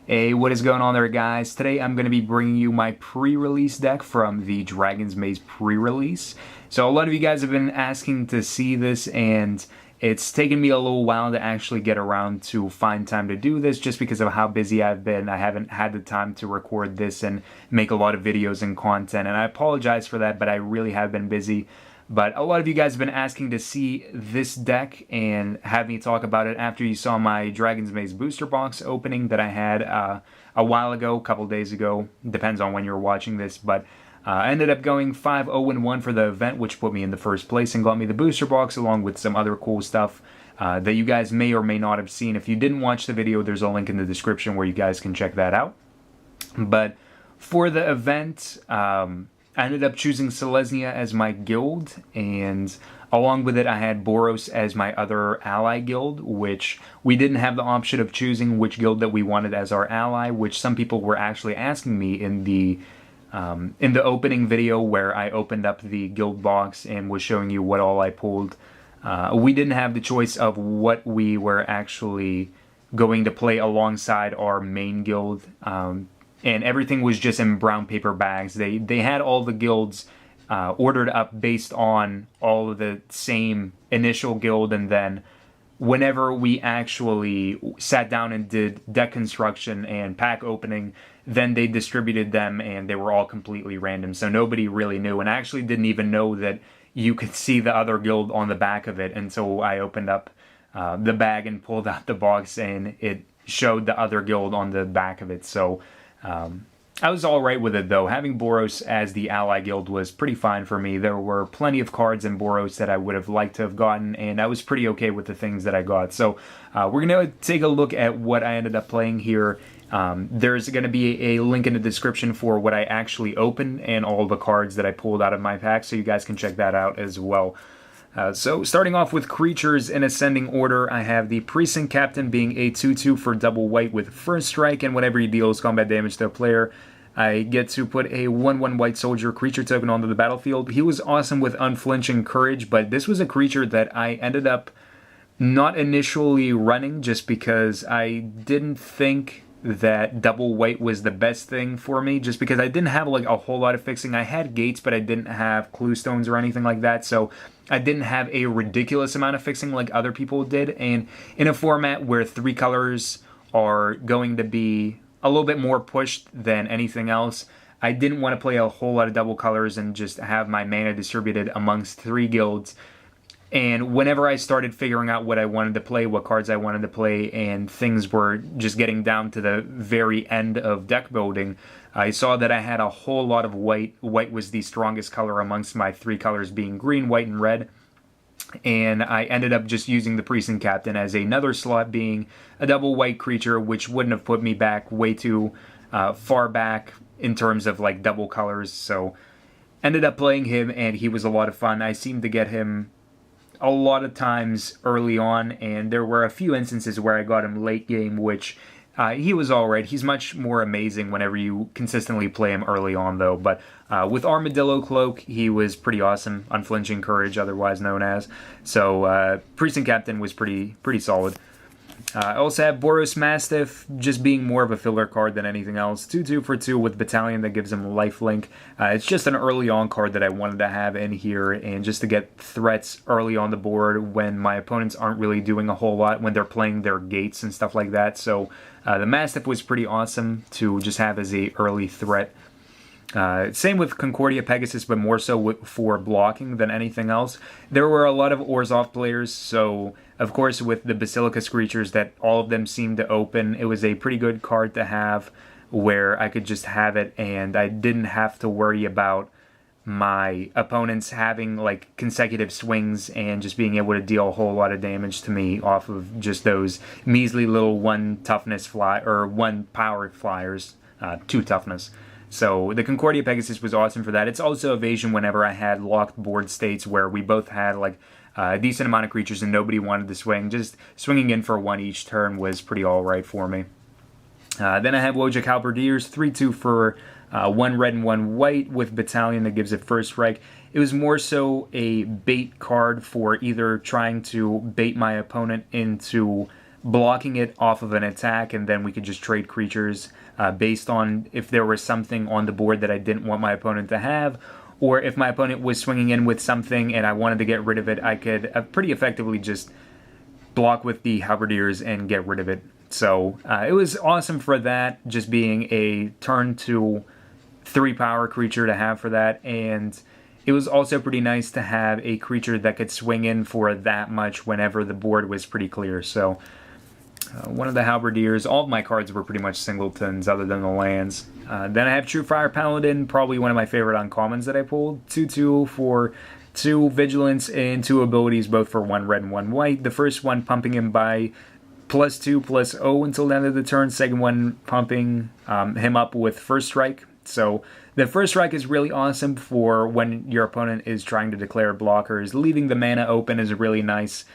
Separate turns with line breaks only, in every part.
Hey, what is going on there, guys? Today I'm going to be bringing you my pre-release deck from the Dragon's Maze pre-release. So a lot of you guys have been asking to see this, and it's taken me a little while to actually get around to find time to do this just because of how busy I've been. I haven't had the time to record this and make a lot of videos and content, and I apologize for that, but I really have been busy. But a lot of you guys have been asking to see this deck and have me talk about it after you saw my Dragon's Maze booster box opening that I had a while ago, a couple days ago. Depends on when you're watching this, but I ended up going 5-0-1 for the event, which put me in the first place and got me the booster box along with some other cool stuff that you guys may or may not have seen. If you didn't watch the video, there's a link in the description where you guys can check that out. But for the event, I ended up choosing Selesnya as my guild, and along with it I had Boros as my other ally guild, which we didn't have the option of choosing which guild that we wanted as our ally, which some people were actually asking me in the opening video where I opened up the guild box and was showing you what all I pulled. We didn't have the choice of what we were actually going to play alongside our main guild. And everything was just in brown paper bags. They had all the guilds ordered up based on all of the same initial guild, and then whenever we actually sat down and did deck construction and pack opening, then they distributed them and they were all completely random, so nobody really knew, and I actually didn't even know that you could see the other guild on the back of it until I opened up the bag and pulled out the box and it showed the other guild on the back of it. So I was alright with it, though. Having Boros as the ally guild was pretty fine for me. There were plenty of cards in Boros that I would have liked to have gotten, and I was pretty okay with the things that I got. So we're going to take a look at what I ended up playing here. There's going to be a link in the description for what I actually opened and all the cards that I pulled out of my pack, so you guys can check that out as well. So starting off with creatures in ascending order, I have the Precinct Captain being a 2/2 for double white with first strike, and whenever he deals combat damage to a player, I get to put a 1/1 white soldier creature token onto the battlefield. He was awesome with unflinching courage, but this was a creature that I ended up not initially running just because I didn't think that double white was the best thing for me, just because I didn't have like a whole lot of fixing. I had gates, but I didn't have clue stones or anything like that, so I didn't have a ridiculous amount of fixing like other people did. And in a format where 3 colors are going to be a little bit more pushed than anything else, I didn't want to play a whole lot of double colors and just have my mana distributed amongst 3 guilds. And whenever I started figuring out what I wanted to play, what cards I wanted to play, and things were just getting down to the very end of deck building, I saw that I had a whole lot of white. White was the strongest color amongst my 3 colors being green, white, and red. And I ended up just using the Precinct Captain as another slot, being a double white creature, which wouldn't have put me back way too far back in terms of like double colors. So ended up playing him, and he was a lot of fun. I seemed to get him a lot of times early on, and there were a few instances where I got him late game, which he was alright. He's much more amazing whenever you consistently play him early on, though. But with Armadillo Cloak, he was pretty awesome. Unflinching Courage, otherwise known as. So Precinct Captain was pretty solid. I also have Boros Mastiff, just being more of a filler card than anything else. 2/2 for 2 with Battalion that gives him lifelink. It's just an early on card that I wanted to have in here, and just to get threats early on the board when my opponents aren't really doing a whole lot, when they're playing their gates and stuff like that. So the Mastiff was pretty awesome to just have as a early threat. Same with Concordia Pegasus, but more so for blocking than anything else. There were a lot of Orzhov players, so of course with the Basilica creatures that all of them seemed to open, it was a pretty good card to have where I could just have it and I didn't have to worry about my opponents having like consecutive swings and just being able to deal a whole lot of damage to me off of just those measly little 1 toughness fly or 1 power flyers, 2 toughness. So the Concordia Pegasus was awesome for that. It's also evasion whenever I had locked board states where we both had like a decent amount of creatures and nobody wanted to swing. Just swinging in for 1 each turn was pretty alright for me. Then I have Wojak Halberdiers, 3/2 for 1 red and 1 white with Battalion that gives it first strike. It was more so a bait card for either trying to bait my opponent into blocking it off of an attack, and then we could just trade creatures based on if there was something on the board that I didn't want my opponent to have, or if my opponent was swinging in with something and I wanted to get rid of it, I could pretty effectively just block with the Halberdiers and get rid of it. So it was awesome for that, just being a turn to 3 power creature to have for that, and it was also pretty nice to have a creature that could swing in for that much whenever the board was pretty clear. So one of the Halberdiers, all of my cards were pretty much singletons other than the lands. Then I have Truefire Paladin, probably one of my favorite uncommons that I pulled. 2/2 for 2 vigilance and 2 abilities, both for 1 red and 1 white. The first one pumping him by +2/+0 until the end of the turn. Second one pumping him up with first strike. So the first strike is really awesome for when your opponent is trying to declare blockers. Leaving the mana open is really nice.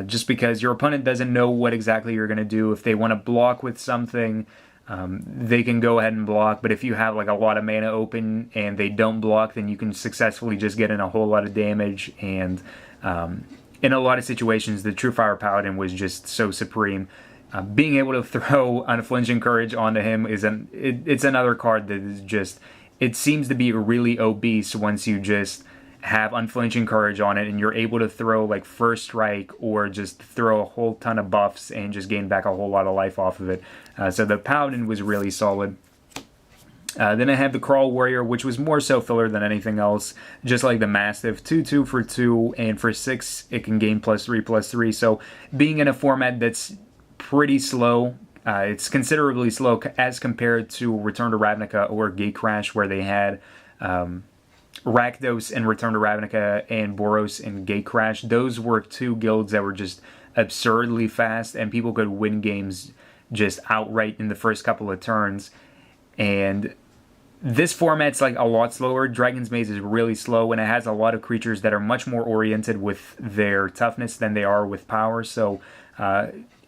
Just because your opponent doesn't know what exactly you're going to do. If they want to block with something, they can go ahead and block. But if you have like a lot of mana open and they don't block, then you can successfully just get in a whole lot of damage. And in a lot of situations, the Truefire Paladin was just so supreme. Being able to throw Unflinching Courage onto him is it's another card that is just, it seems to be really obese once you just have Unflinching Courage on it and you're able to throw like first strike or just throw a whole ton of buffs and just gain back a whole lot of life off of it. So the Paladin was really solid. Then I have the Crawl Warrior, which was more so filler than anything else, just like the Mastiff. 2/2 for 2, and for 6 it can gain +3/+3. So being in a format that's pretty slow, it's considerably slow as compared to Return to Ravnica or Gatecrash, where they had Rakdos and Return to Ravnica and Boros and Gatecrash. Those were 2 guilds that were just absurdly fast, and people could win games just outright in the first couple of turns. And this format's like a lot slower. Dragon's Maze is really slow, and it has a lot of creatures that are much more oriented with their toughness than they are with power. So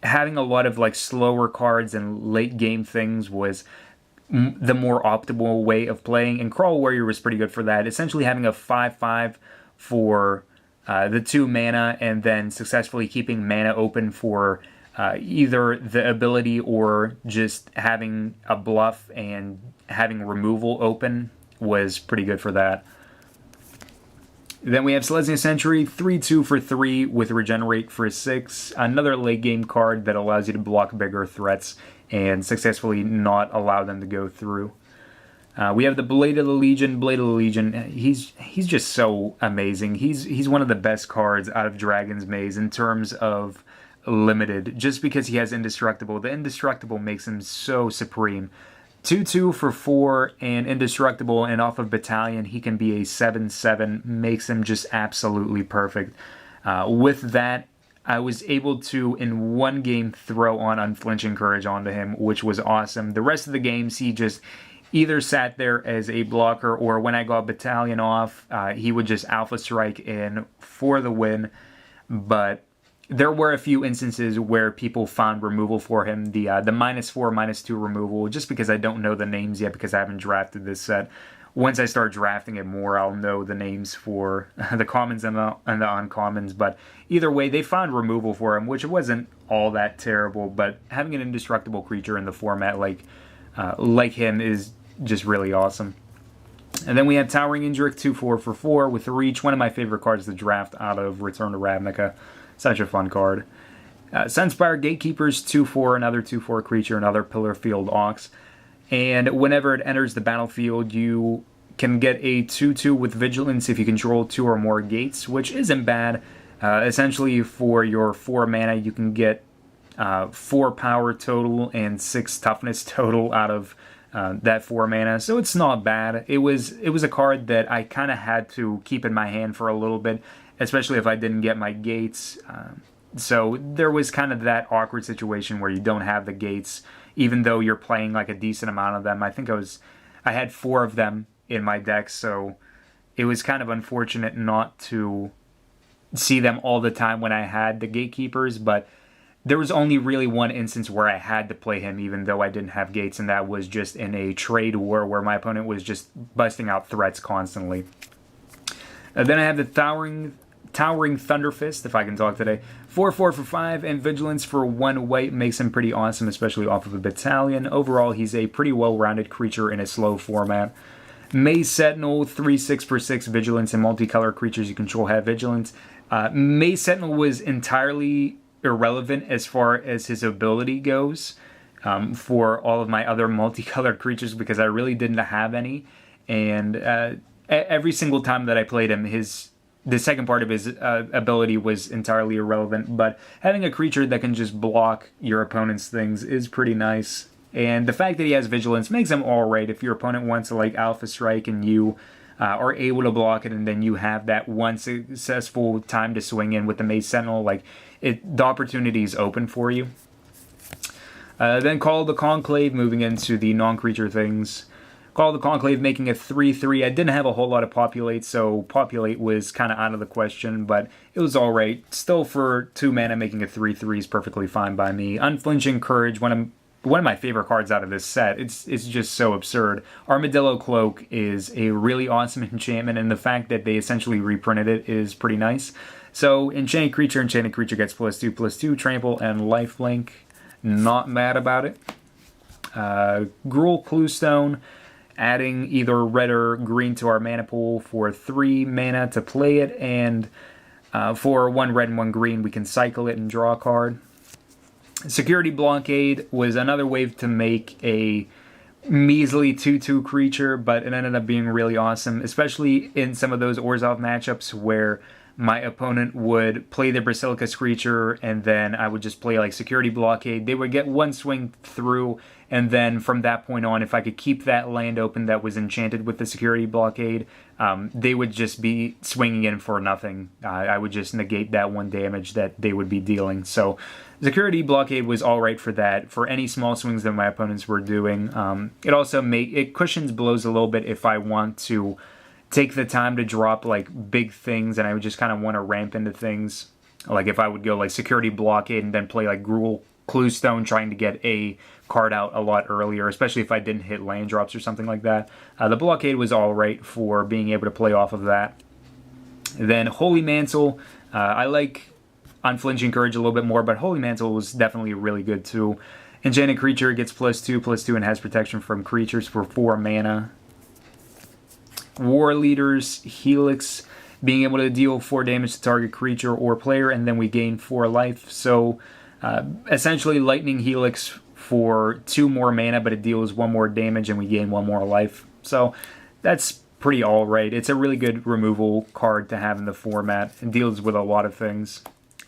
having a lot of like slower cards and late game things was the more optimal way of playing, and Crawl Warrior was pretty good for that. Essentially having a 5/5 for the 2 mana, and then successfully keeping mana open for either the ability or just having a bluff and having removal open was pretty good for that. Then we have Selesnya Sentry, 3/2 for 3 with Regenerate for 6. Another late game card that allows you to block bigger threats and successfully not allow them to go through. We have the Blade of the Legion. Blade of the Legion, he's just so amazing. He's one of the best cards out of Dragon's Maze in terms of limited, just because he has Indestructible. The Indestructible makes him so supreme. 2/2 for 4 and Indestructible, and off of Battalion he can be a 7/7, makes him just absolutely perfect. With that, I was able to, in one game, throw on Unflinching Courage onto him, which was awesome. The rest of the games, he just either sat there as a blocker, or when I got Battalion off, he would just Alpha Strike in for the win. But there were a few instances where people found removal for him, the -4, -2 removal, just because I don't know the names yet because I haven't drafted this set. Once I start drafting it more, I'll know the names for the commons and the uncommons. But either way, they found removal for him, which wasn't all that terrible. But having an indestructible creature in the format like him is just really awesome. And then we have Towering Indrik, 2/4 for 4 with Reach, one of my favorite cards to draft out of Return to Ravnica. Such a fun card. Sunspire Gatekeepers, 2/4, another 2/4 creature, another Pillar Field Ox. And whenever it enters the battlefield, you can get a 2/2 with Vigilance if you control 2 or more gates, which isn't bad. Essentially, for your 4 mana, you can get 4 power total and 6 toughness total out of that 4 mana, so it's not bad. It was a card that I kind of had to keep in my hand for a little bit, especially if I didn't get my gates. So there was kind of that awkward situation where you don't have the gates, even though you're playing like a decent amount of them. I think I had 4 of them in my deck, so it was kind of unfortunate not to see them all the time when I had the Gatekeepers, but there was only really one instance where I had to play him even though I didn't have gates, and that was just in a trade war where my opponent was just busting out threats constantly. Then I have the Towering Thunderfist, if I can talk today. 4/4 for 5, and Vigilance for 1 white makes him pretty awesome, especially off of a Battalion. Overall, he's a pretty well-rounded creature in a slow format. Maze Sentinel, 3/6 for 6 Vigilance, and multicolor creatures you control have Vigilance. Maze Sentinel was entirely irrelevant as far as his ability goes for all of my other multicolored creatures because I really didn't have any. And every single time that I played him, the second part of his ability was entirely irrelevant, but having a creature that can just block your opponent's things is pretty nice. And the fact that he has Vigilance makes him alright if your opponent wants to like Alpha Strike and you are able to block it, and then you have that one successful time to swing in with the Maze Sentinel. Like, the opportunity is open for you. Then Call of the Conclave, moving into the non-creature things. Call of the Conclave making a 3/3. I didn't have a whole lot of Populate, so Populate was kind of out of the question, but it was alright. Still, for 2 mana, making a 3/3 is perfectly fine by me. Unflinching Courage, one of my favorite cards out of this set. It's just so absurd. Armadillo Cloak is a really awesome enchantment, and the fact that they essentially reprinted it is pretty nice. So, Enchanted Creature gets +2/+2, Trample, and Lifelink. Not mad about it. Gruul Cluestone, adding either red or green to our mana pool for 3 mana to play it, and for 1 red and 1 green, we can cycle it and draw a card. Security Blockade was another wave to make a measly 2/2 creature, but it ended up being really awesome, especially in some of those Orzhov matchups where my opponent would play their Basilicus creature, and then I would just play like Security Blockade. They would get 1 swing through, and then from that point on, if I could keep that land open that was enchanted with the Security Blockade, they would just be swinging in for nothing. I would just negate that 1 damage that they would be dealing. So Security Blockade was alright for that, for any small swings that my opponents were doing. It cushions blows a little bit if I want to take the time to drop like big things and I would just kind of want to ramp into things. Like if I would go like Security Blockade and then play like Gruul Cluestone, trying to get a card out a lot earlier, especially if I didn't hit land drops or something like that. The Blockade was alright for being able to play off of that. Then Holy Mantle, I like Unflinching Courage a little bit more, but Holy Mantle was definitely really good too. Enchanted Creature gets +2/+2 and has protection from creatures for 4 mana. War Leader's Helix, being able to deal 4 damage to target creature or player, and then we gain 4 life. So essentially Lightning Helix for 2 more mana, but it deals 1 more damage and we gain 1 more life. So that's pretty alright. It's a really good removal card to have in the format. It deals with a lot of things.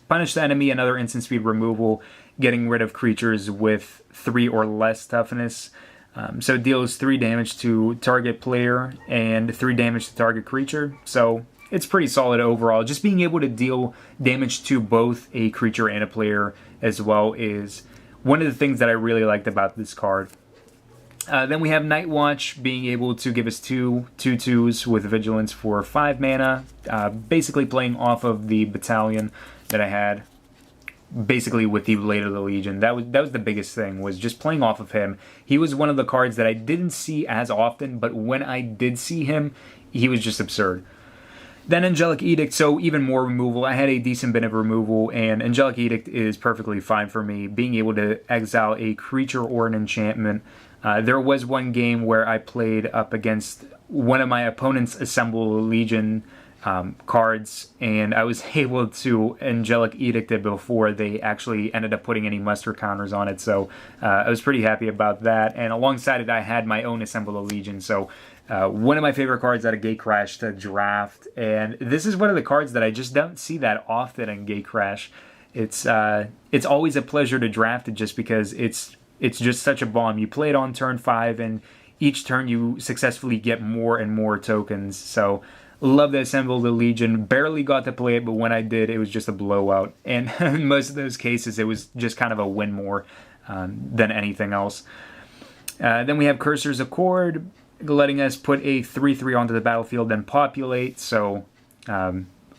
Punish the Enemy, another instant speed removal, getting rid of creatures with 3 or less toughness. So it deals 3 damage to target player and 3 damage to target creature. So it's pretty solid overall. Just being able to deal damage to both a creature and a player as well is one of the things that I really liked about this card. Then we have Night Watch, being able to give us 2 2/2s with Vigilance for 5 mana. Basically playing off of the Battalion that I had. Basically with the Blade of the Legion. That was the biggest thing, was just playing off of him. He was one of the cards that I didn't see as often, but when I did see him, he was just absurd. Then Angelic Edict, so even more removal. I had a decent bit of removal, and Angelic Edict is perfectly fine for me. Being able to exile a creature or an enchantment. There was one game where I played up against one of my opponent's Assemble Legion cards, and I was able to Angelic Edict it before they actually ended up putting any muster counters on it, so I was pretty happy about that. And alongside it, I had my own Assemble a Legion, so one of my favorite cards out of Gatecrash to draft, and this is one of the cards that I just don't see that often in Gatecrash. It's always a pleasure to draft it just because it's just such a bomb. You play it on turn 5, and each turn you successfully get more and more tokens, so love to Assemble the Legion. Barely got to play it, but when I did, it was just a blowout. And in most of those cases, it was just kind of a win more than anything else. Then we have Cursor's Accord, letting us put a 3/3 onto the battlefield and populate. So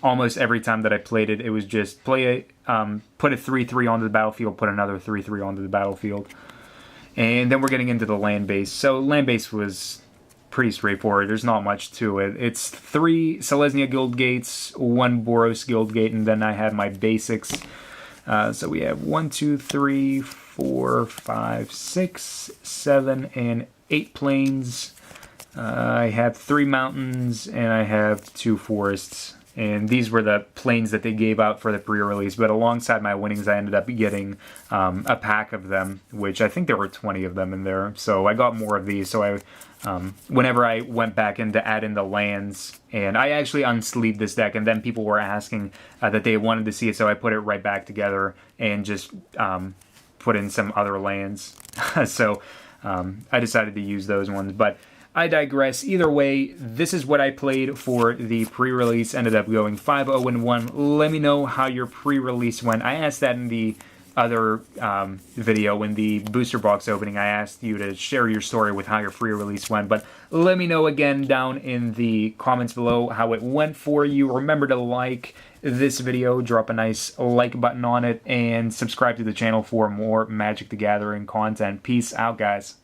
almost every time that I played it, it was just put a 3/3 onto the battlefield, put another 3/3 onto the battlefield. And then we're getting into the land base. So land base was pretty straightforward. There's not much to it. It's 3 Selesnya Guild Gates, 1 Boros Guild Gate, and then I have my basics. So we have 1, 2, 3, 4, 5, 6, 7, and 8 plains. I have 3 mountains, and I have 2 forests. And these were the planes that they gave out for the pre-release, but alongside my winnings, I ended up getting a pack of them, which I think there were 20 of them in there. So I got more of these. So whenever I went back in to add in the lands, and I actually unsleeved this deck, and then people were asking that they wanted to see it, so I put it right back together and just put in some other lands. So I decided to use those ones, but I digress. Either way, this is what I played for the pre-release. Ended up going 5-0-1. Let me know how your pre-release went. I asked that in the other video, in the booster box opening. I asked you to share your story with how your pre-release went. But let me know again down in the comments below how it went for you. Remember to like this video, drop a nice like button on it, and subscribe to the channel for more Magic the Gathering content. Peace out, guys.